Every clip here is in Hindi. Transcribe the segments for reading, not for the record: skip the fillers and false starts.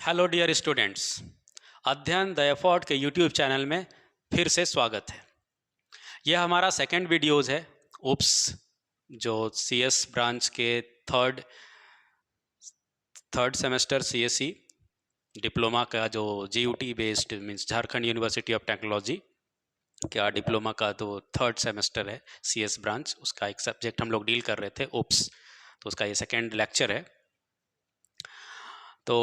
हेलो डियर स्टूडेंट्स, अध्ययन द एफर्ट के यूट्यूब चैनल में फिर से स्वागत है। यह हमारा सेकंड वीडियोज़ है उप्स जो सीएस ब्रांच के थर्ड सेमेस्टर सीएससी डिप्लोमा का जो JUT based means Jharkhand University of Technology का डिप्लोमा का तो थर्ड सेमेस्टर है सीएस ब्रांच, उसका एक सब्जेक्ट हम लोग डील कर रहे थे उप्स, तो उसका ये सेकेंड लेक्चर है। तो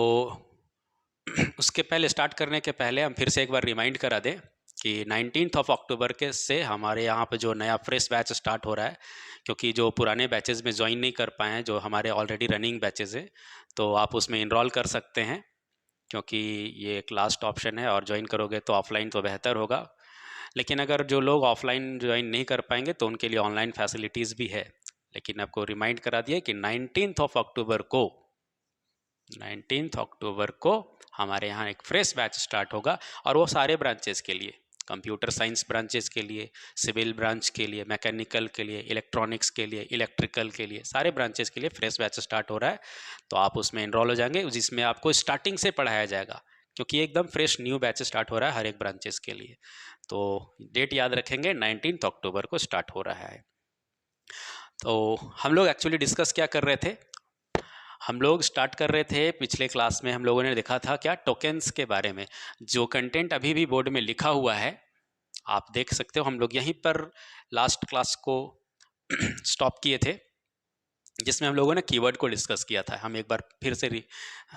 उसके पहले स्टार्ट करने के पहले हम फिर से एक बार रिमाइंड करा दें कि 19 अक्टूबर के से हमारे यहाँ पे जो नया फ्रेश बैच स्टार्ट हो रहा है, क्योंकि जो पुराने बैचेस में ज्वाइन नहीं कर पाए हैं, जो हमारे ऑलरेडी रनिंग बैचेस हैं, तो आप उसमें इनरोल कर सकते हैं, क्योंकि ये एक लास्ट ऑप्शन है और ज्वाइन करोगे तो ऑफलाइन तो बेहतर होगा। लेकिन अगर जो लोग ऑफलाइन ज्वाइन नहीं कर पाएंगे तो उनके लिए ऑनलाइन फैसिलिटीज़ भी है। लेकिन आपको रिमाइंड करा दिया कि 19 अक्टूबर को हमारे यहाँ एक फ्रेश बैच स्टार्ट होगा, और वो सारे ब्रांचेस के लिए, कंप्यूटर साइंस ब्रांचेस के लिए, सिविल ब्रांच के लिए, मैकेनिकल के लिए, इलेक्ट्रॉनिक्स के लिए, इलेक्ट्रिकल के लिए, सारे ब्रांचेस के लिए फ्रेश बैच स्टार्ट हो रहा है। तो आप उसमें इनरोल हो जाएंगे, जिसमें आपको स्टार्टिंग से पढ़ाया जाएगा, क्योंकि एकदम फ्रेश न्यू बैच स्टार्ट हो रहा है हर एक ब्रांचेस के लिए। तो डेट याद रखेंगे, 19 अक्टूबर को स्टार्ट हो रहा है। तो हम लोग एक्चुअली डिस्कस क्या कर रहे थे, हम लोग स्टार्ट कर रहे थे पिछले क्लास में, हम लोगों ने देखा था क्या, टोकन्स के बारे में। जो कंटेंट अभी भी बोर्ड में लिखा हुआ है आप देख सकते हो, हम लोग यहीं पर लास्ट क्लास को स्टॉप किए थे, जिसमें हम लोगों ने कीवर्ड को डिस्कस किया था। हम एक बार फिर से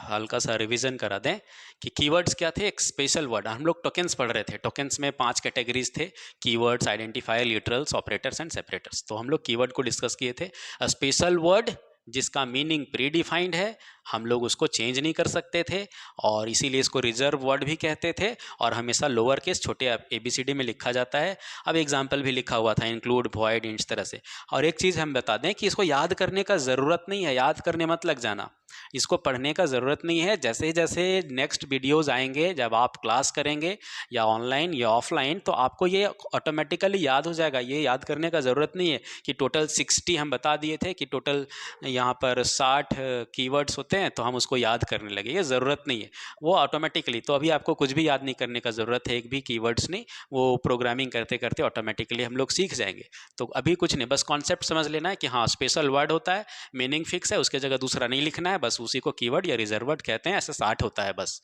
हल्का सा रिवीजन करा दें कि कीवर्ड्स क्या थे। एक स्पेशल वर्ड, हम लोग टोकन्स पढ़ रहे थे, टोकन्स में 5 कैटेगरीज थे, keywords, identifier, literals, operators and separators. तो हम लोग कीवर्ड को डिस्कस किए थे। स्पेशल वर्ड जिसका मीनिंग प्री डिफाइंड है, हम लोग उसको चेंज नहीं कर सकते थे, और इसीलिए इसको रिजर्व वर्ड भी कहते थे, और हमेशा लोअर केस छोटे ABCD में लिखा जाता है। अब एग्जाम्पल भी लिखा हुआ था, इंक्लूड, वॉइड, इस तरह से। और एक चीज़ हम बता दें कि इसको याद करने का ज़रूरत नहीं है, याद करने मत लग जाना, इसको पढ़ने का ज़रूरत नहीं है। जैसे जैसे नेक्स्ट वीडियोज़ आएंगे, जब आप क्लास करेंगे या ऑनलाइन या ऑफलाइन, तो आपको ये ऑटोमेटिकली याद हो जाएगा। ये याद करने का ज़रूरत नहीं है कि टोटल 60 हम बता दिए थे कि टोटल यहाँ पर 60 कीवर्ड्स होते हैं, तो हम उसको याद करने लगे, ये ज़रूरत नहीं है, वो ऑटोमेटिकली। तो अभी आपको कुछ भी याद नहीं करने का ज़रूरत है, एक भी कीवर्ड्स नहीं, वो प्रोग्रामिंग करते करते ऑटोमेटिकली हम लोग सीख जाएंगे। तो अभी कुछ नहीं, बस कॉन्सेप्ट समझ लेना है कि हाँ, स्पेशल वर्ड होता है, मीनिंग फिक्स है, उसके जगह दूसरा नहीं लिखना है, बस उसी को कीवर्ड या रिजर्व वर्ड कहते हैं, ऐसे 60 होता है बस।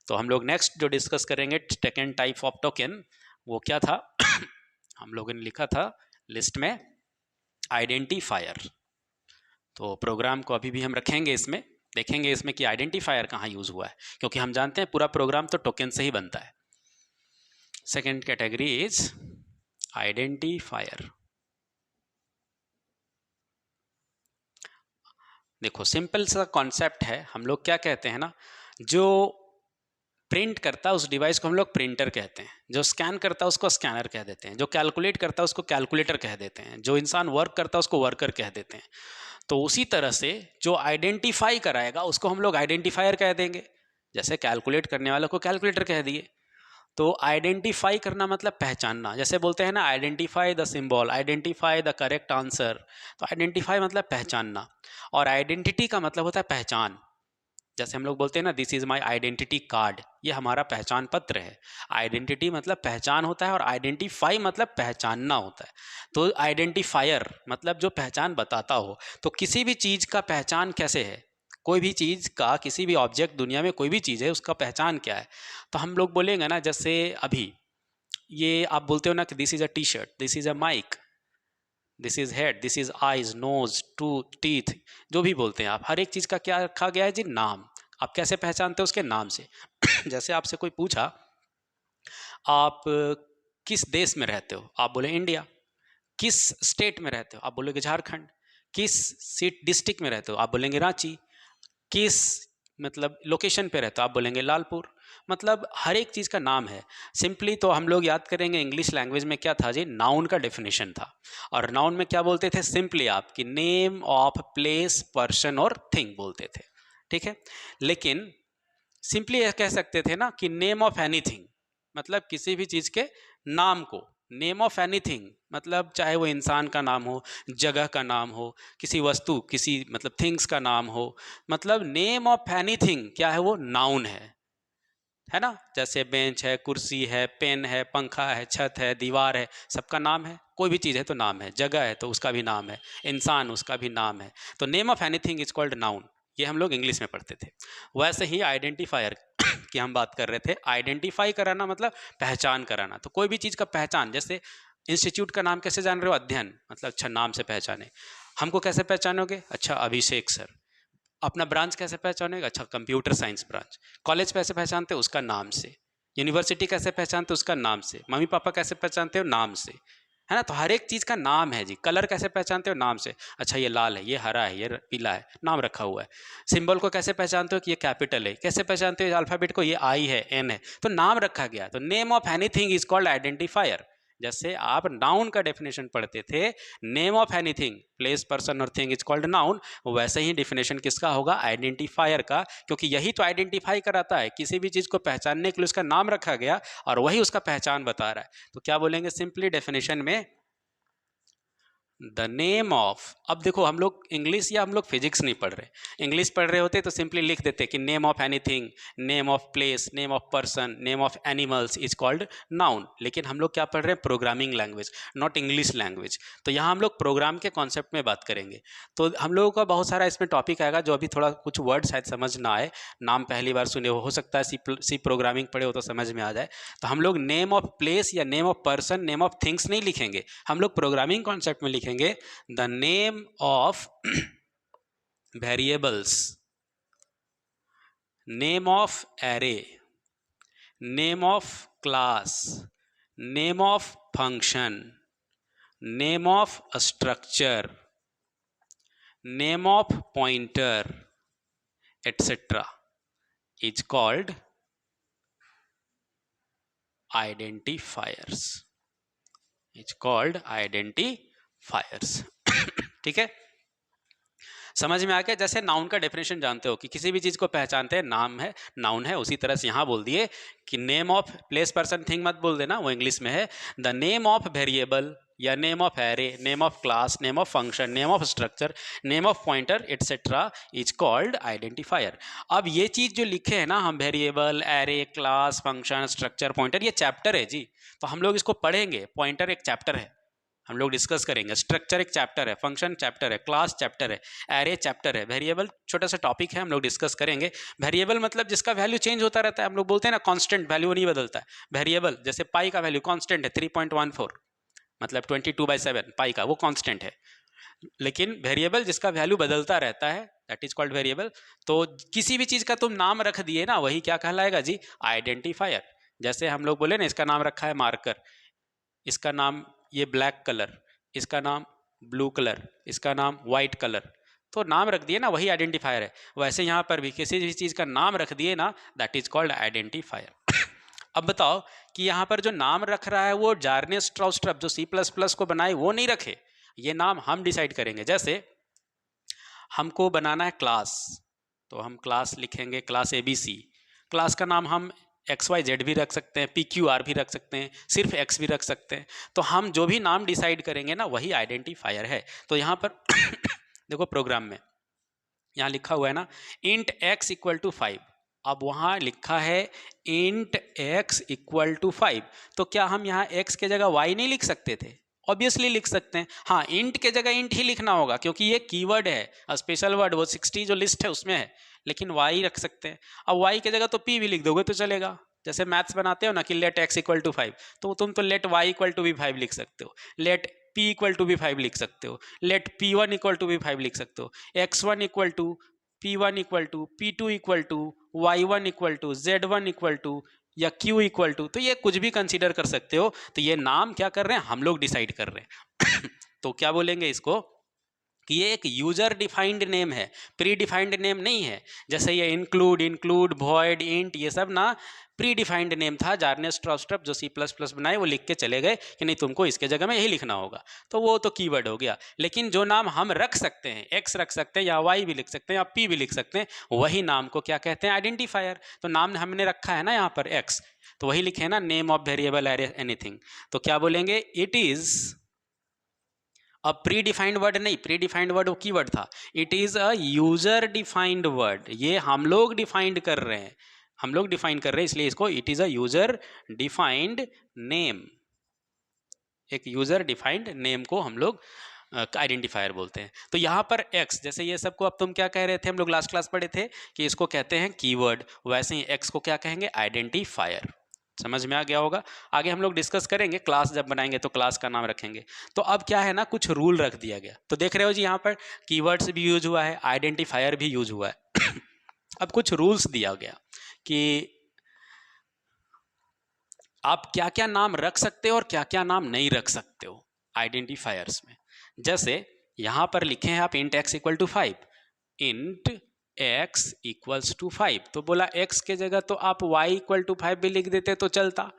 तो हम लोग नेक्स्ट जो डिस्कस करेंगे, सेकेंड टाइप ऑफ टोकन, वो क्या था हम लोगों ने लिखा था लिस्ट में, आइडेंटिफायर। तो प्रोग्राम को अभी भी हम रखेंगे, इसमें देखेंगे इसमें कि आइडेंटिफायर कहाँ यूज हुआ है, क्योंकि हम जानते हैं पूरा प्रोग्राम तो टोकन से ही बनता है। Second category is identifier. देखो, सिंपल सा कॉन्सेप्ट है। हम लोग क्या कहते हैं ना, जो प्रिंट करता है उस डिवाइस को हम लोग प्रिंटर कहते हैं, जो स्कैन करता है उसको स्कैनर कह देते हैं, जो कैलकुलेट करता है उसको कैलकुलेटर कह देते हैं, जो इंसान वर्क करता है उसको वर्कर कह देते हैं। तो उसी तरह से जो आइडेंटिफाई कराएगा उसको हम लोग आइडेंटिफायर कह देंगे। जैसे कैलकुलेट करने वाले को कैलकुलेटर कह दिए। तो आइडेंटिफाई करना मतलब पहचानना। जैसे बोलते हैं ना, identify the symbol, identify the correct answer. तो आइडेंटिफाई मतलब पहचानना, और आइडेंटिटी का मतलब होता है पहचान। जैसे हम लोग बोलते हैं ना, this is my identity card, ये हमारा पहचान पत्र है। आइडेंटिटी मतलब पहचान होता है, और आइडेंटिफाई मतलब पहचानना होता है। तो आइडेंटिफायर मतलब जो पहचान बताता हो। तो किसी भी चीज़ का पहचान कैसे है, कोई भी चीज़ का, किसी भी ऑब्जेक्ट, दुनिया में कोई भी चीज़ है, उसका पहचान क्या है। तो हम लोग बोलेंगे ना, जैसे अभी ये आप बोलते हो ना कि this is a T shirt, this is a mic, this is head, this is eyes, nose, tooth, teeth, जो भी बोलते हैं आप, हर एक चीज़ का क्या रखा गया है जी, नाम। आप कैसे पहचानते हो, उसके नाम से। जैसे आपसे कोई पूछा, आप किस देश में रहते हो, आप बोले इंडिया। किस स्टेट में रहते हो, आप बोलोगे झारखंड। किस सीट डिस्ट्रिक्ट में रहते हो, आप बोलेंगे रांची। किस मतलब लोकेशन पे रहते हो, आप बोलेंगे लालपुर। मतलब हर एक चीज़ का नाम है। सिंपली तो हम लोग याद करेंगे, इंग्लिश लैंग्वेज में क्या था जी, नाउन का डेफिनेशन था। और नाउन में क्या बोलते थे, सिंपली आपकी नेम ऑफ प्लेस, पर्सन और थिंग बोलते थे, ठीक है। लेकिन सिंपली कह सकते थे ना कि नेम ऑफ एनीथिंग, मतलब किसी भी चीज़ के नाम को, नेम ऑफ एनीथिंग मतलब चाहे वो इंसान का नाम हो, जगह का नाम हो, किसी वस्तु, किसी मतलब थिंग्स का नाम हो, मतलब नेम ऑफ एनीथिंग क्या है, वो नाउन है ना। जैसे बेंच है, कुर्सी है, पेन है, पंखा है, छत है, दीवार है, सबका नाम है। कोई भी चीज़ है तो नाम है, जगह है तो उसका भी नाम है, इंसान उसका भी नाम है। तो name of anything is called noun. ये हम लोग इंग्लिश में पढ़ते थे। वैसे ही आइडेंटिफायर की हम बात कर रहे थे। आइडेंटिफाई कराना मतलब पहचान कराना। तो कोई भी चीज़ का पहचान, जैसे इंस्टीट्यूट का नाम कैसे जान रहे हो, अध्ययन, मतलब अच्छा नाम से पहचाने। हमको कैसे पहचानोगे, अच्छा अभिषेक सर। अपना ब्रांच कैसे पहचानोगे, अच्छा कंप्यूटर साइंस ब्रांच। कॉलेज कैसे पहचानते हो, उसका नाम से। यूनिवर्सिटी कैसे पहचानते हो, उसका नाम से। मम्मी पापा कैसे पहचानते हो, नाम से, है ना। तो हर एक चीज़ का नाम है जी। कलर कैसे पहचानते हो, नाम से। अच्छा ये लाल है, ये हरा है, ये पीला है, नाम रखा हुआ है। सिंबल को कैसे पहचानते हो कि ये कैपिटल है, कैसे पहचानते हो अल्फ़ाबेट को, ये आई है, एन है, तो नाम रखा गया। तो name of anything is called identifier. जैसे आप नाउन का डेफिनेशन पढ़ते थे, name of anything, place, person और थिंग इज कॉल्ड नाउन, वैसे ही डिफिनेशन किसका होगा, आइडेंटिफायर का। क्योंकि यही तो आइडेंटिफाई कराता है, किसी भी चीज़ को पहचानने के लिए उसका नाम रखा गया और वही उसका पहचान बता रहा है। तो क्या बोलेंगे सिंपली डेफिनेशन में, द नेम ऑफ। अब देखो हम लोग इंग्लिश या हम लोग फिजिक्स नहीं पढ़ रहे। इंग्लिश पढ़ रहे होते तो सिंपली लिख देते कि name of anything, name of place, name of person, name of animals is called noun. लेकिन हम लोग क्या पढ़ रहे हैं, programming language, not English language. तो यहाँ हम लोग प्रोग्राम के कॉन्सेप्ट में बात करेंगे। तो हम लोगों का बहुत सारा इसमें टॉपिक आएगा जो अभी थोड़ा कुछ वर्ड शायद समझ ना आए, नाम पहली बार सुने हो सकता है सी प्रोग्रामिंग पढ़े हो तो समझ में आ जाए। तो हम लोग नेम ऑफ प्लेस या name of person, name of things नहीं लिखेंगे, हम लोग प्रोग्रामिंग कॉन्सेप्ट में लिखेंगे the name of variables, name of array, name of class, name of function, name of structure, name of pointer, etc. is called identifiers. It's called identifiers. ठीक है, समझ में आ गया। जैसे नाउन का डेफिनेशन जानते हो कि किसी भी चीज़ को पहचानते हैं, नाम है, नाउन है, उसी तरह से यहाँ बोल दिए कि name of place, person, thing मत बोल देना, वो इंग्लिश में है। द नेम ऑफ वेरिएबल या name of array, name of class, name of function, name of structure, name of pointer etcetera is called identifier. अब ये चीज़ जो लिखे हैं ना हम, variable, array, class, function, structure, pointer, ये चैप्टर है जी। तो हम लोग इसको पढ़ेंगे। पॉइंटर एक चैप्टर है, हम लोग डिस्कस करेंगे। स्ट्रक्चर एक चैप्टर है, फंक्शन चैप्टर है, क्लास चैप्टर है, एरे चैप्टर है, वेरिएबल छोटा सा टॉपिक है, हम लोग डिस्कस करेंगे। वेरिएबल मतलब जिसका वैल्यू चेंज होता रहता है, हम लोग बोलते हैं ना कांस्टेंट, वैल्यू नहीं बदलता है। वेरिएबल जैसे पाई का वैल्यू कांस्टेंट है 3.14, मतलब 22/7 पाई का, वो कांस्टेंट है। लेकिन वेरिएबल जिसका वैल्यू बदलता रहता है, दैट इज कॉल्ड वेरिएबल। तो किसी भी चीज़ का तुम नाम रख दिए ना, वही क्या कहलाएगा जी, आइडेंटिफायर। जैसे हम लोग बोले ना, इसका नाम रखा है मार्कर, इसका नाम ये ब्लैक कलर, इसका नाम ब्लू कलर, इसका नाम वाइट कलर, तो नाम रख दिए ना, वही आइडेंटिफायर है। वैसे यहाँ पर भी किसी भी चीज़ का नाम रख दिए ना, दैट इज कॉल्ड आइडेंटिफायर। अब बताओ कि यहाँ पर जो नाम रख रहा है वो जार्नेस स्ट्राउस्ट्रप जो C++ को बनाए वो नहीं रखे, ये नाम हम डिसाइड करेंगे। जैसे हमको बनाना है क्लास, तो हम क्लास लिखेंगे, क्लास ABC। क्लास का नाम हम XYZ भी रख सकते हैं, PQR भी रख सकते हैं, सिर्फ X भी रख सकते हैं। तो हम जो भी नाम डिसाइड करेंगे ना, वही आइडेंटिफायर है। तो यहाँ पर देखो प्रोग्राम में यहाँ लिखा हुआ है ना, इंट x = 5। अब वहाँ लिखा है इंट x = 5, तो क्या हम यहाँ x के जगह y नहीं लिख सकते थे? ऑब्वियसली लिख सकते हैं। हाँ, इंट के जगह इंट ही लिखना होगा क्योंकि ये कीवर्ड है, स्पेशल वर्ड, वो 60 जो लिस्ट है उसमें है। लेकिन y रख सकते हैं। अब y के जगह तो p भी लिख दोगे तो चलेगा। जैसे मैथ्स बनाते हो ना कि लेट x = 5, तो तुम तो लेट y = भी 5 लिख सकते हो, लेट p = भी 5 लिख सकते हो, लेट p1 = भी 5 लिख सकते हो, x1 = p1 = p2 = y1 = z1 = या q = तो ये कुछ भी कंसीडर कर सकते हो। तो ये नाम क्या कर रहे हैं, हम लोग डिसाइड कर रहे हैं। तो क्या बोलेंगे इसको कि ये एक यूजर डिफाइंड नेम है, प्री डिफाइंड नेम नहीं है। जैसे ये इंक्लूड, वॉइड, इंट, ये सब ना प्री डिफाइंड नेम था जार्नियर स्ट्रॉस्ट्रप जो C++ बनाए, वो लिख के चले गए कि नहीं तुमको इसके जगह में यही लिखना होगा, तो वो तो कीवर्ड हो गया। लेकिन जो नाम हम रख सकते हैं, एक्स रख सकते हैं या वाई भी लिख सकते हैं या पी भी लिख सकते हैं, वही नाम को क्या कहते हैं? आइडेंटिफायर। तो नाम हमने रखा है ना यहाँ पर एक्स, तो वही लिखे ना, नेम ऑफ वेरिएबल एनीथिंग, तो क्या बोलेंगे? इट इज अब प्री डिफाइंड वर्ड नहीं, प्री डिफाइंड वर्ड वो कीवर्ड था, it is a user defined word, ये हम लोग डिफाइंड कर रहे हैं, हम लोग डिफाइन कर रहे हैं, इसलिए इसको it is a user defined name, एक यूजर डिफाइंड नेम को हम लोग आइडेंटिफायर बोलते हैं। तो यहाँ पर एक्स, जैसे ये सबको अब तुम क्या कह रहे थे, हम लोग लास्ट क्लास पढ़े थे कि इसको कहते हैं कीवर्ड, वैसे ही एक्स को क्या कहेंगे? आइडेंटिफायर। समझ में आ गया होगा? आगे हम लोग डिस्कस करेंगे, क्लास जब बनाएंगे तो क्लास का नाम रखेंगे। तो अब क्या है ना, कुछ रूल रख दिया गया, तो देख रहे हो जी यहाँ पर कीवर्ड्स भी यूज हुआ है, आइडेंटिफायर भी यूज हुआ है। अब कुछ रूल्स दिया गया कि आप क्या क्या नाम रख सकते हो और क्या क्या नाम नहीं रख सकते हो आइडेंटिफायर्स में। जैसे यहाँ पर लिखे हैं आप int x equal to 5, int x equals to 5, तो बोला x के जगह तो आप y इक्वल टू 5 भी लिख देते तो चलता,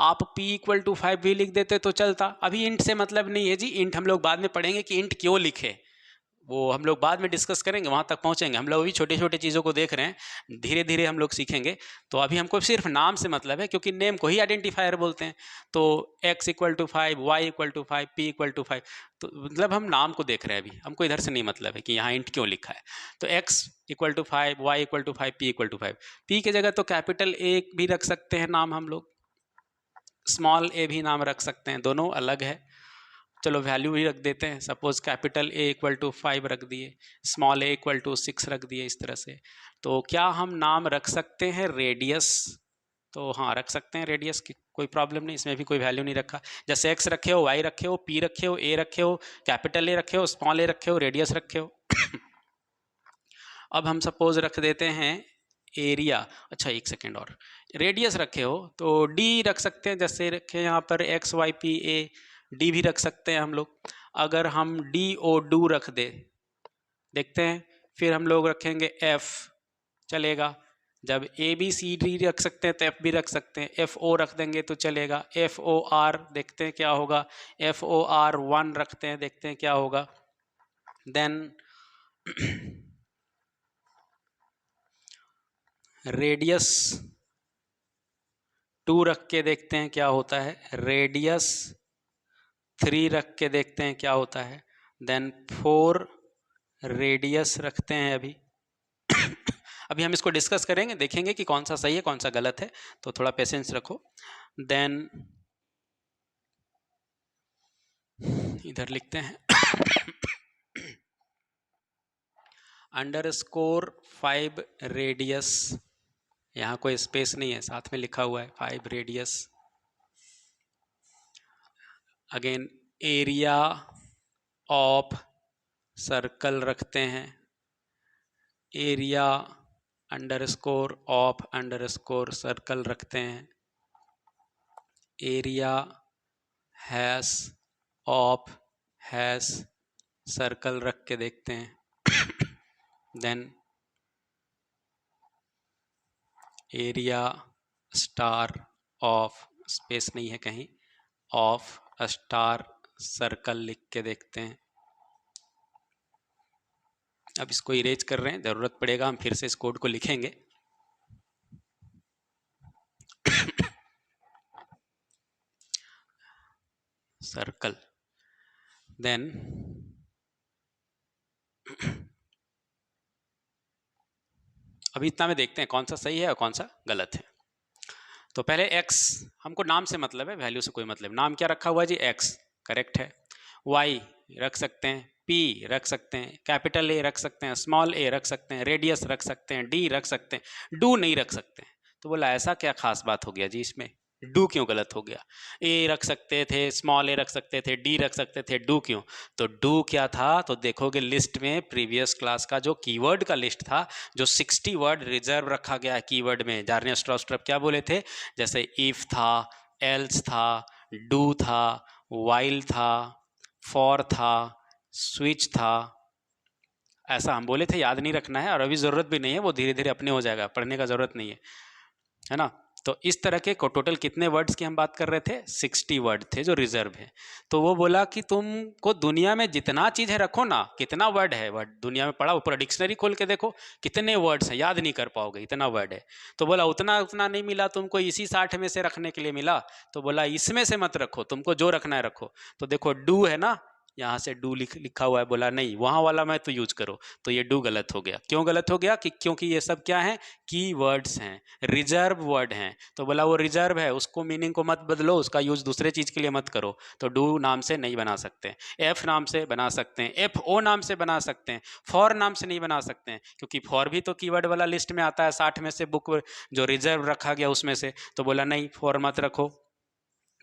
आप p इक्वल टू 5 भी लिख देते तो चलता। अभी इंट से मतलब नहीं है जी, इंट हम लोग बाद में पढ़ेंगे कि इंट क्यों लिखे, वो हम लोग बाद में डिस्कस करेंगे, वहाँ तक पहुँचेंगे। हम लोग अभी छोटे छोटे चीज़ों को देख रहे हैं, धीरे धीरे हम लोग सीखेंगे। तो अभी हमको सिर्फ नाम से मतलब है, क्योंकि नेम को ही आइडेंटिफायर बोलते हैं। तो x equal to 5, y equal to 5, p equal to 5, तो मतलब हम नाम को देख रहे हैं, अभी हमको इधर से नहीं मतलब है कि यहाँ इंट क्यों लिखा है। तो x equal to 5, y equal to 5, p equal to 5, p की जगह तो कैपिटल A भी रख सकते हैं नाम हम लोग, स्मॉल a भी नाम रख सकते हैं, दोनों अलग है। चलो वैल्यू भी रख देते हैं, suppose capital A equal to 5 रख दिए, स्मॉल a इक्वल टू 6 रख दिए, इस तरह से। तो क्या हम नाम रख सकते हैं रेडियस? तो हाँ रख सकते हैं रेडियस की, कोई प्रॉब्लम नहीं, इसमें भी कोई वैल्यू नहीं रखा। जैसे x रखे हो, y रखे हो, p रखे हो, a रखे हो, कैपिटल A रखे हो, स्मॉल a रखे हो, रेडियस रखे हो। अब हम सपोज रख देते हैं एरिया, अच्छा एक सेकेंड, और रेडियस रखे हो तो d रख सकते हैं, जैसे रखे यहाँ पर x y p a, d भी रख सकते हैं हम लोग। अगर हम d o डू रख दे, देखते हैं, फिर हम लोग रखेंगे f, चलेगा। जब a b c d रख सकते हैं तो f भी रख सकते हैं, f o रख देंगे तो चलेगा, f o r देखते हैं क्या होगा, f o r 1 रखते हैं, देखते हैं क्या होगा। देन रेडियस 2 रख के देखते हैं क्या होता है, रेडियस 3 रख के देखते हैं क्या होता है, देन 4 रेडियस रखते हैं अभी। अभी हम इसको डिस्कस करेंगे, देखेंगे कि कौन सा सही है कौन सा गलत है, तो थोड़ा पेशेंस रखो। देन इधर लिखते हैं अंडरस्कोर 5 रेडियस, यहाँ कोई स्पेस नहीं है, साथ में लिखा हुआ है 5 radius. Again area of circle रखते हैं, area underscore of underscore circle रखते हैं, area hash of hash circle रख के देखते हैं। Then area star of, space नहीं है कहीं, ऑफ स्टार सर्कल लिख के देखते हैं। अब इसको इरेज कर रहे हैं, ज़रूरत पड़ेगा हम फिर से इस कोड को लिखेंगे। सर्कल, देन अभी इतना में देखते हैं कौन सा सही है और कौन सा गलत है। तो पहले x, हमको नाम से मतलब है, वैल्यू से कोई मतलब। नाम क्या रखा हुआ है जी, x करेक्ट है। y रख सकते हैं, p रख सकते हैं, कैपिटल A रख सकते हैं, स्मॉल a रख सकते हैं, रेडियस रख सकते हैं, d रख सकते हैं, डू नहीं रख सकते हैं। तो बोला ऐसा क्या खास बात हो गया जी इसमें, डू क्यों गलत हो गया? ए रख सकते थे, स्मॉल ए रख सकते थे, डी रख सकते थे, डू क्यों? तो डू क्या था, तो देखोगे लिस्ट में प्रीवियस क्लास का जो कीवर्ड का लिस्ट था, जो 60 वर्ड रिजर्व रखा गया है कीवर्ड में, जार्नियर स्ट्रॉस्ट्रप क्या बोले थे, जैसे इफ था, एल्स था, डू था, वाइल था, फॉर था, स्विच था, ऐसा हम बोले थे, याद नहीं रखना है और अभी ज़रूरत भी नहीं है, वो धीरे धीरे अपने हो जाएगा, पढ़ने का ज़रूरत नहीं है ना। तो इस तरह के टोटल कितने वर्ड्स की हम बात कर रहे थे, 60 वर्ड थे जो रिजर्व है। तो वो बोला कि तुमको दुनिया में जितना चीज़ है रखो ना, कितना वर्ड है, वर्ड दुनिया में पढ़ा, ऊपर डिक्शनरी खोल के देखो कितने वर्ड्स हैं, याद नहीं कर पाओगे, इतना वर्ड है। तो बोला उतना उतना नहीं मिला तुमको, इसी 60 में से रखने के लिए मिला। तो बोला इसमें से मत रखो, तुमको जो रखना है रखो। तो देखो डू है ना, यहाँ से डू लिखा हुआ है, बोला नहीं वहाँ वाला मैं तो यूज करो। तो ये डू गलत हो गया। क्यों गलत हो गया? कि क्योंकि ये सब क्या है, की वर्ड्स हैं, रिजर्व वर्ड हैं। तो बोला वो रिजर्व है, उसको मीनिंग को मत बदलो, उसका यूज दूसरे चीज के लिए मत करो। तो डू नाम से नहीं बना सकते, एफ नाम से बना सकते हैं, एफ ओ नाम से बना सकते हैं, फॉर नाम से नहीं बना सकते हैं, क्योंकि फॉर भी तो कीवर्ड वाला लिस्ट में आता है, 60 में से बुक जो रिजर्व रखा गया उसमें से। तो बोला नहीं फॉर मत रखो।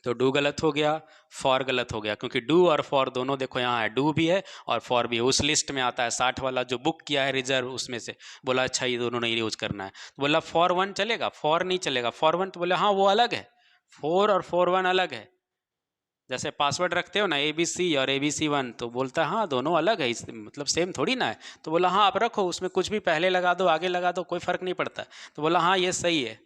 तो डू गलत हो गया, फॉर गलत हो गया, क्योंकि डू और फॉर दोनों देखो यहाँ है, डू भी है और फॉर भी है, उस लिस्ट में आता है 60 वाला जो बुक किया है रिजर्व उसमें से। बोला अच्छा ये दोनों नहीं यूज करना है। तो बोला फॉर वन चलेगा, फॉर नहीं चलेगा, फॉर वन। तो बोले हाँ वो अलग है, फोर और फोर वन अलग है। जैसे पासवर्ड रखते हो ना ABC और ABC1, तो बोलता है हाँ दोनों अलग है, मतलब सेम थोड़ी ना है। तो बोला हाँ आप रखो, उसमें कुछ भी पहले लगा दो आगे लगा दो, कोई फर्क नहीं पड़ता। तो बोला हाँ ये सही है।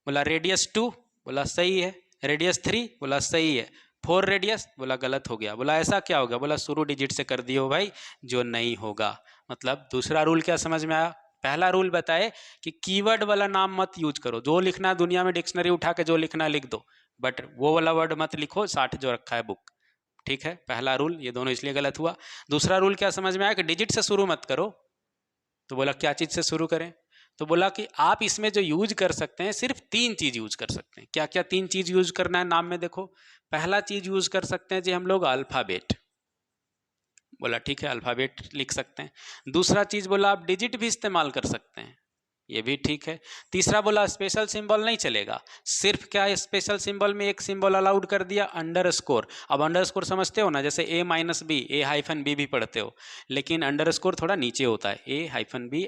बोला रेडियस 2, बोला सही है। रेडियस 3, बोला सही है। 4 रेडियस, बोला गलत हो गया। बोला ऐसा क्या होगा? बोला शुरू डिजिट से कर दियो भाई, जो नहीं होगा। मतलब दूसरा रूल क्या समझ में आया? पहला रूल बताए कि कीवर्ड वाला नाम मत यूज करो, जो लिखना है दुनिया में डिक्शनरी उठा के जो लिखना है लिख दो, बट वो वाला वर्ड मत लिखो 60 जो रखा है बुक। ठीक है, पहला रूल। ये दोनों इसलिए गलत हुआ। दूसरा रूल क्या समझ में आया? कि डिजिट से शुरू मत करो। तो बोला क्या चीज से शुरू करें? तो बोला कि आप इसमें जो यूज कर सकते हैं सिर्फ 3 चीज यूज कर सकते हैं। क्या क्या 3 चीज यूज करना है नाम में? देखो पहला चीज यूज कर सकते हैं जी हम लोग अल्फाबेट। बोला ठीक है अल्फाबेट लिख सकते हैं। दूसरा चीज बोला आप डिजिट भी इस्तेमाल कर सकते हैं, ये भी ठीक है। तीसरा बोला स्पेशल सिंबल नहीं चलेगा, सिर्फ क्या है स्पेशल सिंबल में एक सिंबल अलाउड कर दिया, अंडरस्कोर। अब अंडरस्कोर समझते हो ना, जैसे A-B, A-B भी पढ़ते हो, लेकिन अंडरस्कोर थोड़ा नीचे होता है। A-B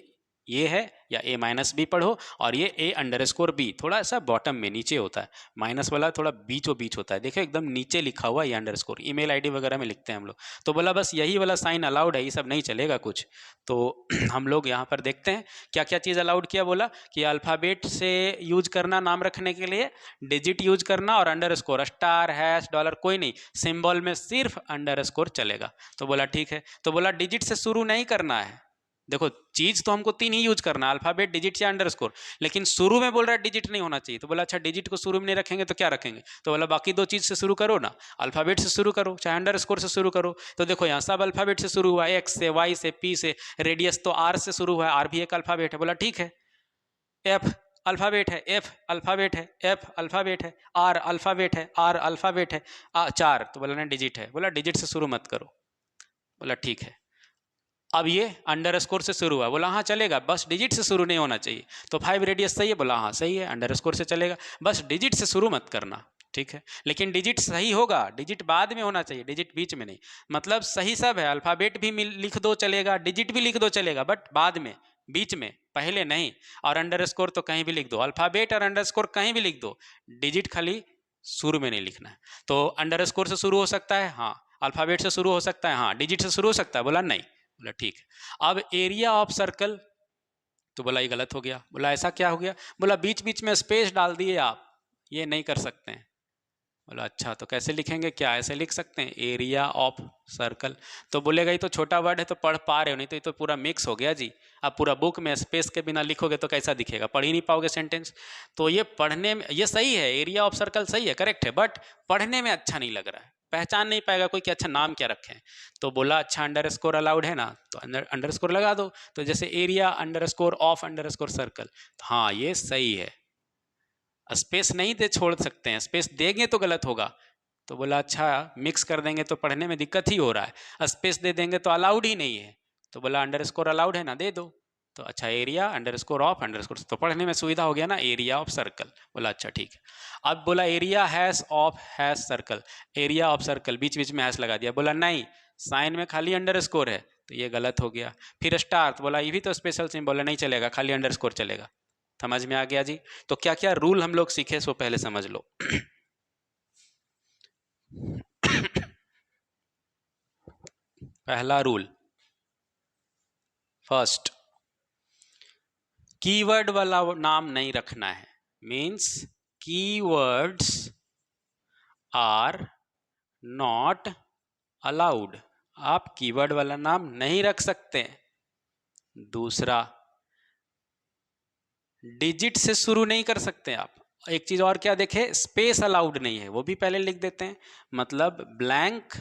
ये है, या A-B पढ़ो, और ये A_B थोड़ा सा बॉटम में नीचे होता है, माइनस वाला थोड़ा बीचों बीच होता है। देखो एकदम नीचे लिखा हुआ ये अंडरस्कोर, ईमेल आईडी वगैरह में लिखते हैं हम लोग। तो बोला बस यही वाला साइन अलाउड है, ये सब नहीं चलेगा कुछ। तो हम लोग यहाँ पर देखते हैं क्या क्या चीज़ अलाउड किया। बोला कि अल्फ़ाबेट से यूज करना नाम रखने के लिए, डिजिट यूज करना, और अंडरस्कोर, स्टार हैश डॉलर कोई नहीं, सिंबल में सिर्फ अंडरस्कोर चलेगा। तो बोला ठीक है। तो बोला डिजिट से शुरू नहीं करना है। देखो चीज तो हमको 3 ही यूज करना है, अल्फाबेट, डिजिट या अंडरस्कोर, लेकिन शुरू में बोल रहा है डिजिट नहीं होना चाहिए। तो बोला अच्छा डिजिट को शुरू में नहीं रखेंगे तो क्या रखेंगे? तो बोला बाकी 2 चीज से शुरू करो ना, अल्फाबेट से शुरू करो चाहे अंडरस्कोर से शुरू करो। तो देखो यहाँ सब अल्फाबेट से शुरू हुआ, एक्स से, वाई से, पी से, रेडियस तो आर से शुरू हुआ है, आर भी एक अल्फाबेट है। बोला ठीक है। एफ अल्फाबेट है, एफ अल्फाबेट है, एफ अल्फाबेट है, आर अल्फाबेट है, आर अल्फाबेट है, 4। तो बोला ना डिजिट है। बोला डिजिट से शुरू मत करो। बोला ठीक है। अब ये अंडरस्कोर से शुरू हुआ। बोला हाँ चलेगा, बस डिजिट से शुरू नहीं होना चाहिए। तो 5 रेडियस सही है? बोला हाँ सही है, अंडरस्कोर से चलेगा, बस डिजिट से शुरू मत करना। ठीक है, लेकिन डिजिट सही होगा, डिजिट बाद में होना चाहिए, डिजिट बीच में नहीं। मतलब सही सब है, अल्फाबेट भी लिख दो चलेगा, डिजिट भी लिख दो चलेगा, बट बाद में, बीच में, पहले नहीं। और अंडरस्कोर तो कहीं भी लिख दो, अल्फाबेट और अंडरस्कोर कहीं भी लिख दो, डिजिट खाली शुरू में नहीं लिखना है। तो अंडरस्कोर से शुरू हो सकता है हाँ, अल्फाबेट से शुरू हो सकता है हाँ, डिजिट से शुरू हो सकता है? बोला नहीं। बोला ठीक है। अब एरिया ऑफ सर्कल, तो बोला ये गलत हो गया। बोला ऐसा क्या हो गया? बोला बीच बीच में स्पेस डाल दिए आप, ये नहीं कर सकते हैं। बोला अच्छा तो कैसे लिखेंगे? क्या ऐसे लिख सकते हैं एरिया ऑफ सर्कल? तो बोलेगा ये तो छोटा वर्ड है, तो पढ़ पा रहे हो, नहीं तो ये तो पूरा मिक्स हो गया जी। आप पूरा बुक में स्पेस के बिना लिखोगे तो कैसा दिखेगा? पढ़ ही नहीं पाओगे सेंटेंस। तो ये पढ़ने में ये सही है, एरिया ऑफ सर्कल सही है, करेक्ट है, बट पढ़ने में अच्छा नहीं लग रहा है, पहचान नहीं पाएगा कोई कि अच्छा नाम क्या रखें। तो बोला अच्छा अंडरस्कोर अलाउड है ना, तो अंडरस्कोर लगा दो। तो जैसे area underscore of underscore circle, हाँ ये सही है। स्पेस नहीं दे छोड़ सकते हैं, स्पेस देंगे तो गलत होगा। तो बोला अच्छा मिक्स कर देंगे तो पढ़ने में दिक्कत ही हो रहा है, स्पेस दे देंगे तो अलाउड ही नहीं है। तो बोला अंडरस्कोर अलाउड है ना, दे दो। तो अच्छा एरिया अंडरस्कोर ऑफ अंडरस्कोर, तो पढ़ने में सुविधा हो गया ना, एरिया ऑफ सर्कल। बोला अच्छा ठीक है। अब बोला area hash of hash circle, area of circle बीच बीच में हैश लगा दिया। बोला नहीं, साइन में खाली अंडरस्कोर है, तो ये गलत हो गया। फिर स्टार, तो बोला ये भी तो स्पेशल सिंबल है, नहीं चलेगा, खाली अंडरस्कोर चलेगा। समझ में आ गया जी? तो क्या क्या रूल हम लोग सीखे सो पहले समझ लो। पहला रूल, फर्स्ट, कीवर्ड वाला नाम नहीं रखना है। Means keywords are not allowed, आप कीवर्ड वाला नाम नहीं रख सकते। दूसरा, डिजिट से शुरू नहीं कर सकते आप। एक चीज और क्या देखे, स्पेस अलाउड नहीं है, वो भी पहले लिख देते हैं। मतलब blank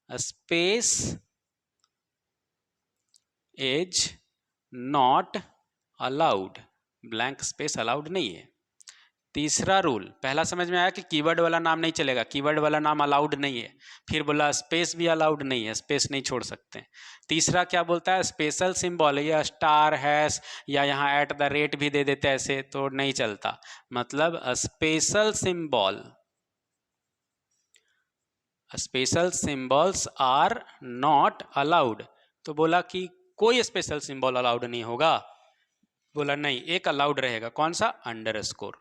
space is not allowed, blank space allowed नहीं है। तीसरा रूल, पहला समझ में आया कि कीवर्ड वाला नाम नहीं चलेगा, कीवर्ड वाला नाम अलाउड नहीं है। फिर बोला स्पेस भी अलाउड नहीं है, स्पेस नहीं छोड़ सकते। तीसरा क्या बोलता है, स्पेशल सिंबल या स्टार हैश या यहाँ एट द रेट भी दे देते ऐसे तो नहीं चलता। मतलब special symbol, special symbols are not allowed. तो बोला कि कोई स्पेशल सिंबल अलाउड नहीं होगा। बोला नहीं, एक अलाउड रहेगा, कौन सा, अंडरस्कोर।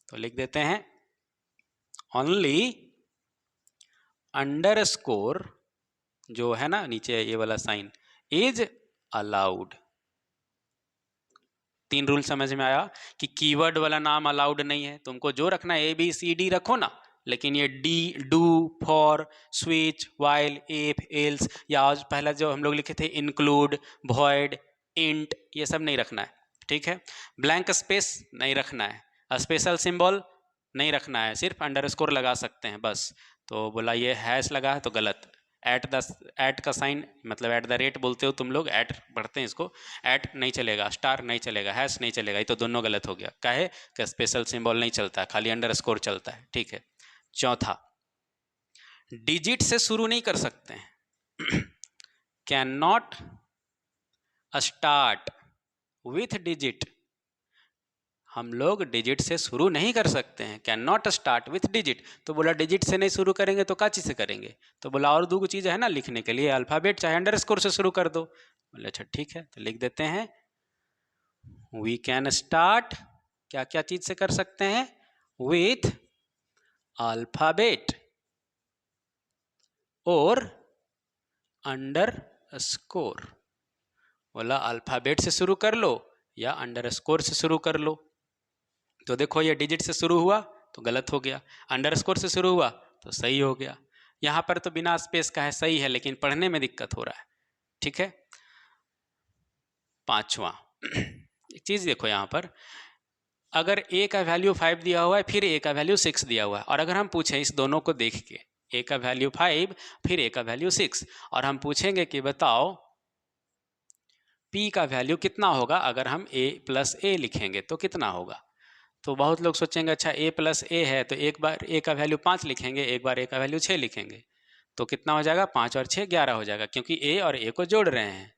तो लिख देते हैं ओनली अंडरस्कोर, जो है ना नीचे ये वाला साइन, इज अलाउड। तीन रूल समझ में आया कि कीवर्ड वाला नाम अलाउड नहीं है, तुमको जो रखना है ABCD रखो ना, लेकिन ये D, do, for, switch, while, if, else या आज पहला जो हम लोग लिखे थे इंक्लूड, वॉइड, इंट, ये सब नहीं रखना है। ठीक है, ब्लैंक स्पेस नहीं रखना है, स्पेशल सिंबल नहीं रखना है, सिर्फ अंडरस्कोर लगा सकते हैं बस। तो बोला ये हैश लगा है तो गलत, एट का साइन, मतलब एट द रेट बोलते हो तुम लोग, एट पढ़ते हैं इसको, एट नहीं चलेगा, स्टार नहीं चलेगा, हैश नहीं चलेगा, ये तो दोनों गलत हो गया। काहे कि स्पेशल सिंबल नहीं चलता है, खाली अंडरस्कोर चलता है। ठीक है, चौथा, डिजिट से शुरू नहीं कर सकते हैं, can not start with digit, हम लोग डिजिट से शुरू नहीं कर सकते हैं, can not start with digit. तो बोला डिजिट से नहीं शुरू करेंगे तो क्या चीज़ से करेंगे, तो बोला और दो चीज़ है ना लिखने के लिए, अल्फ़ाबेट चाहे अंडरस्कोर से शुरू कर दो। बोले अच्छा ठीक है, तो लिख देते हैं वी कैन स्टार्ट, क्या क्या चीज़ से कर सकते हैं, विथ अल्फ़ाबेट और अंडरस्कोर। बोला अल्फ़ाबेट से शुरू कर लो या अंडरस्कोर से शुरू कर लो। तो देखो ये डिजिट से शुरू हुआ तो गलत हो गया, अंडरस्कोर से शुरू हुआ तो सही हो गया। यहाँ पर तो बिना स्पेस का है, सही है, लेकिन पढ़ने में दिक्कत हो रहा है। ठीक है, पांचवा, एक चीज़ देखो यहाँ पर, अगर a का वैल्यू 5 दिया हुआ है, फिर a का वैल्यू 6 दिया हुआ है, और अगर हम पूछें इस दोनों को देख के, a का वैल्यू 5 फिर a का वैल्यू 6, और हम पूछेंगे कि बताओ p का वैल्यू कितना होगा अगर हम a प्लस a लिखेंगे तो कितना होगा। तो बहुत लोग सोचेंगे अच्छा a प्लस a है तो एक बार a का वैल्यू 5 लिखेंगे, एक बार a का वैल्यू 6 लिखेंगे, तो कितना हो जाएगा, 5 और 6 11 हो जाएगा, क्योंकि a और a को जोड़ रहे हैं।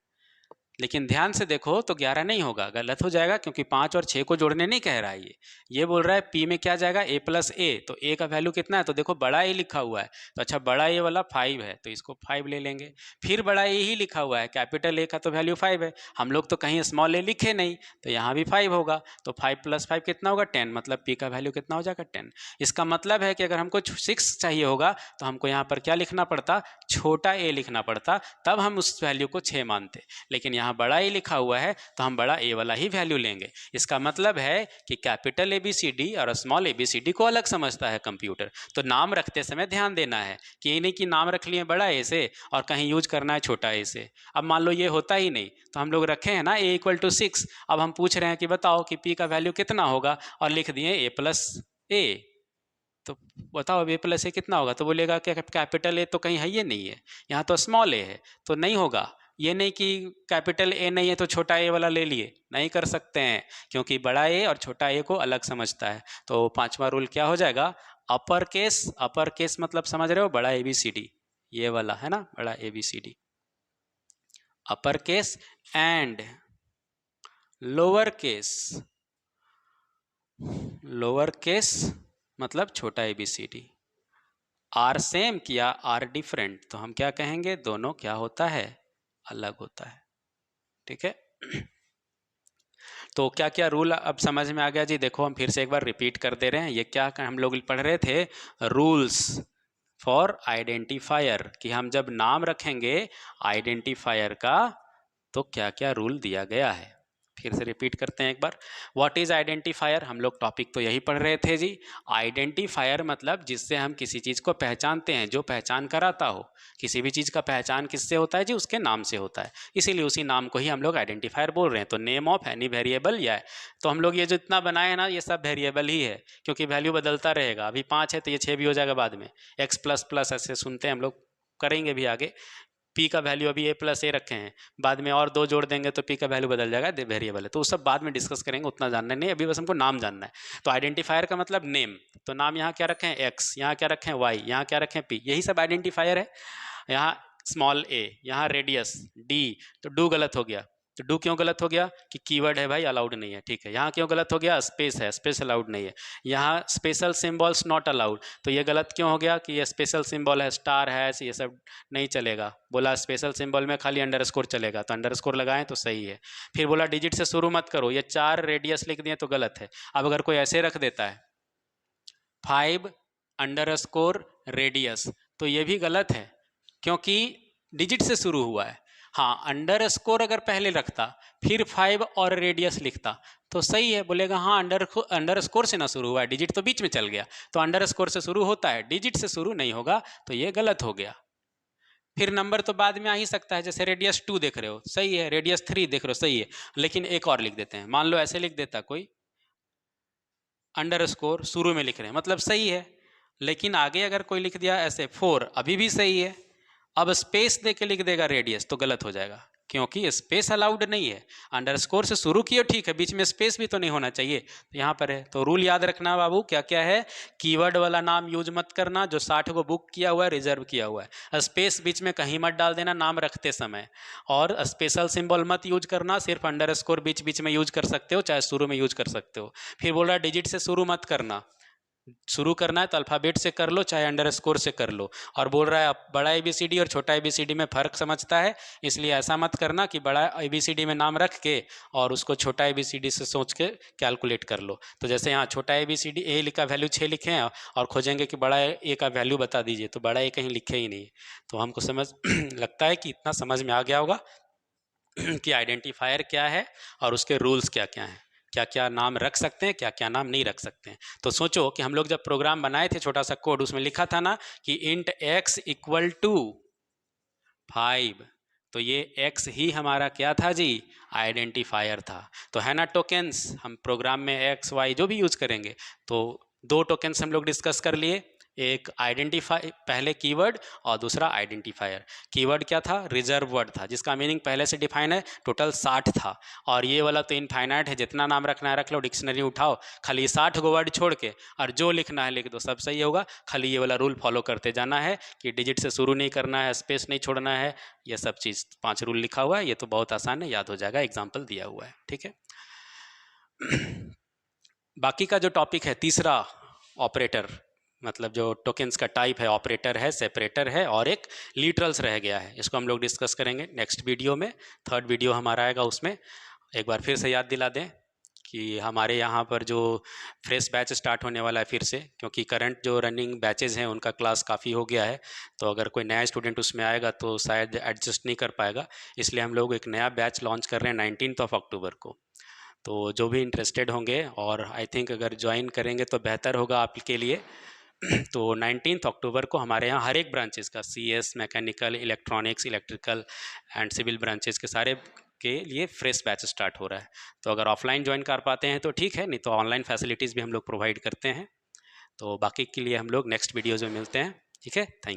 लेकिन ध्यान से देखो तो 11 नहीं होगा, गलत हो जाएगा, क्योंकि 5 और 6 को जोड़ने नहीं कह रहा है ये बोल रहा है p में क्या जाएगा, a प्लस a, तो a का वैल्यू कितना है, तो देखो बड़ा a लिखा हुआ है, तो अच्छा बड़ा a वाला 5 है तो इसको 5 ले लेंगे। फिर बड़ा a ही लिखा हुआ है, कैपिटल A का तो वैल्यू 5 है, हम लोग तो कहीं स्मॉल a लिखे नहीं, तो यहाँ भी 5 होगा, तो 5 प्लस 5 कितना होगा, 10, मतलब p का वैल्यू कितना हो जाएगा, 10। इसका मतलब है कि अगर हमको 6 चाहिए होगा तो हमको यहाँ पर क्या लिखना पड़ता, छोटा a लिखना पड़ता, तब हम उस वैल्यू को 6 मानते। लेकिन यहाँ बड़ा a लिखा हुआ है तो हम बड़ा a वाला ही वैल्यू लेंगे। इसका मतलब है कि कैपिटल ABCD और स्मॉल ABCD को अलग समझता है कंप्यूटर। तो नाम रखते समय ध्यान देना है कि ये नहीं कि नाम रख लिए बड़ा a से और कहीं यूज करना है छोटा a से। अब मान लो ये होता ही नहीं, तो हम लोग रखे हैं ना a = 6, अब हम पूछ रहे हैं कि बताओ कि p का वैल्यू कितना होगा, और लिख दिए a प्लस a, तो बताओ अब a प्लस a कितना होगा, तो बोलेगा कि कैपिटल A तो कहीं है ये नहीं है, यहाँ तो स्मॉल a है, तो नहीं होगा। ये नहीं कि कैपिटल A नहीं है तो छोटा a वाला ले लिए, नहीं कर सकते हैं, क्योंकि बड़ा a और छोटा a को अलग समझता है। तो पांचवा रूल क्या हो जाएगा, अपर केस मतलब समझ रहे हो, बड़ा ABCD, ये वाला है ना बड़ा ABCD, upper case and lower case मतलब छोटा ABCD। आर सेम किया आर डिफरेंट, तो हम क्या कहेंगे, दोनों क्या होता है, अलग होता है। ठीक है, तो क्या क्या रूल अब समझ में आ गया जी। देखो हम फिर से एक बार रिपीट कर दे रहे हैं, ये क्या हम लोग पढ़ रहे थे, रूल्स फॉर आइडेंटिफायर, कि हम जब नाम रखेंगे आइडेंटिफायर का तो क्या क्या रूल दिया गया है। फिर से रिपीट करते हैं एक बार। What is identifier? हम लोग टॉपिक तो यही पढ़ रहे थे जी। आइडेंटिफायर मतलब जिससे हम किसी चीज़ को पहचानते हैं, जो पहचान कराता हो। किसी भी चीज़ का पहचान किससे होता है जी? उसके नाम से होता है, इसीलिए उसी नाम को ही हम लोग आइडेंटिफायर बोल रहे हैं। तो नेम ऑफ एनी वेरिएबल या, तो हम लोग ये जो इतना बनाए हैं ना, ये सब वेरिएबल ही है, क्योंकि वैल्यू बदलता रहेगा। अभी 5 है तो ये 6 भी हो जाएगा बाद में। एक्स प्लस प्लस ऐसे सुनते हैं हम लोग, करेंगे भी आगे। पी का वैल्यू अभी ए प्लस ए रखे हैं, बाद में और 2 जोड़ देंगे तो पी का वैल्यू बदल जाएगा, वेरिएबल है। तो उस सब बाद में डिस्कस करेंगे, उतना जानना नहीं, अभी बस हमको नाम जानना है। तो आइडेंटिफायर का मतलब नेम, तो नाम यहाँ क्या रखें एक्स, यहाँ क्या रखें वाई, यहाँ क्या रखें पी, यही सब आइडेंटिफायर है। यहाँ स्मॉल ए, यहाँ रेडियस डी, तो डू गलत हो गया। तो डू क्यों गलत हो गया? कि कीवर्ड है भाई, अलाउड नहीं है, ठीक है। यहाँ क्यों गलत हो गया? स्पेस है, स्पेस अलाउड नहीं है। यहाँ स्पेशल सिंबल्स नॉट अलाउड, तो ये गलत क्यों हो गया? कि ये स्पेशल सिंबल है, स्टार है, ये सब नहीं चलेगा। बोला स्पेशल सिंबल में खाली अंडरस्कोर चलेगा, तो अंडरस्कोर लगाएं तो सही है। फिर बोला डिजिट से शुरू मत करो, ये 4 रेडियस लिख दिए तो गलत है। अब अगर कोई ऐसे रख देता है 5 अंडरस्कोर रेडियस, तो ये भी गलत है, क्योंकि डिजिट से शुरू हुआ है। हाँ, अंडरस्कोर अगर पहले रखता फिर 5 और रेडियस लिखता तो सही है, बोलेगा हाँ अंडरस्कोर से ना शुरू हुआ है, डिजिट तो बीच में चल गया। तो अंडरस्कोर से शुरू होता है, डिजिट से शुरू नहीं होगा, तो ये गलत हो गया। फिर नंबर तो बाद में आ ही सकता है, जैसे रेडियस 2 देख रहे हो सही है, रेडियस 3 देख रहे हो सही है, लेकिन एक और लिख देते हैं। मान लो ऐसे लिख देता कोई, अंडरस्कोर शुरू में लिख रहे हैं मतलब सही है, लेकिन आगे अगर कोई लिख दिया ऐसे 4, अभी भी सही है। अब स्पेस दे के लिख देगा रेडियस तो गलत हो जाएगा, क्योंकि स्पेस अलाउड नहीं है। अंडरस्कोर से शुरू किए ठीक है, बीच में स्पेस भी तो नहीं होना चाहिए, तो यहाँ पर है। तो रूल याद रखना बाबू, क्या क्या है? कीवर्ड वाला नाम यूज मत करना जो 60 को बुक किया हुआ है, रिजर्व किया हुआ है। स्पेस बीच में कहीं मत डाल देना नाम रखते समय, और स्पेशल सिंबल मत यूज करना, सिर्फ अंडरस्कोर बीच बीच में यूज कर सकते हो, चाहे शुरू में यूज कर सकते हो। फिर बोल रहा डिजिट से शुरू मत करना, शुरू करना है तो अल्फ़ाबेट से कर लो चाहे अंडरस्कोर से कर लो। और बोल रहा है बड़ा ABCD और छोटा ABCD में फ़र्क समझता है, इसलिए ऐसा मत करना कि बड़ा ABCD में नाम रख के और उसको छोटा ABCD से सोच के कैलकुलेट कर लो। तो जैसे यहाँ छोटा ABCD ए का वैल्यू 6 लिखे हैं और खोजेंगे कि बड़ा ए का वैल्यू बता दीजिए, तो बड़ा ए कहीं लिखे ही नहीं। तो हमको समझ लगता है कि इतना समझ में आ गया होगा कि आइडेंटिफायर क्या है और उसके रूल्स क्या क्या हैं, क्या क्या नाम रख सकते हैं, क्या क्या नाम नहीं रख सकते हैं। तो सोचो कि हम लोग जब प्रोग्राम बनाए थे, छोटा सा कोड, उसमें लिखा था ना कि इंट x इक्वल टू 5, तो ये x ही हमारा क्या था जी? आइडेंटिफायर था। तो है ना टोकन्स, हम प्रोग्राम में x y जो भी यूज करेंगे, तो 2 टोकन्स हम लोग डिस्कस कर लिए, एक आइडेंटिफाई पहले कीवर्ड और दूसरा आइडेंटिफायर। कीवर्ड क्या था? रिजर्व वर्ड था, जिसका मीनिंग पहले से डिफाइन है, टोटल 60 था। और ये वाला तो इनफाइनाइट है, जितना नाम रखना है रख लो, डिक्शनरी उठाओ, खाली 60 गो वर्ड छोड़ के, और जो लिखना है लिख दो, सब सही होगा। खाली ये वाला रूल फॉलो करते जाना है कि डिजिट से शुरू नहीं करना है, स्पेस नहीं छोड़ना है, ये सब चीज़ 5 रूल लिखा हुआ है। ये तो बहुत आसान है, याद हो जाएगा, एग्जाम्पल दिया हुआ है, ठीक है। बाकी का जो टॉपिक है तीसरा, ऑपरेटर, मतलब जो टोकन्स का टाइप है, ऑपरेटर है, सेपरेटर है, और एक लिटरल्स रह गया है, इसको हम लोग डिस्कस करेंगे नेक्स्ट वीडियो में। 3rd वीडियो हमारा आएगा, उसमें एक बार फिर से याद दिला दें कि हमारे यहाँ पर जो फ्रेश बैच स्टार्ट होने वाला है फिर से, क्योंकि करंट जो रनिंग बैचेज हैं उनका क्लास काफ़ी हो गया है, तो अगर कोई नया स्टूडेंट उसमें आएगा तो शायद एडजस्ट नहीं कर पाएगा, इसलिए हम लोग एक नया बैच लॉन्च कर रहे हैं 19 अक्टूबर को। तो जो भी इंटरेस्टेड होंगे, और आई थिंक अगर ज्वाइन करेंगे तो बेहतर होगा आपके लिए। तो 19 अक्टूबर को हमारे यहाँ हर एक ब्रांचेस का, CS, mechanical, electronics, electrical and civil branches के सारे के लिए फ्रेश बैच स्टार्ट हो रहा है। तो अगर ऑफलाइन ज्वाइन कर पाते हैं तो ठीक है, नहीं तो ऑनलाइन फैसिलिटीज़ भी हम लोग प्रोवाइड करते हैं। तो बाकी के लिए हम लोग नेक्स्ट वीडियोज़ में मिलते हैं, ठीक है। Thank you.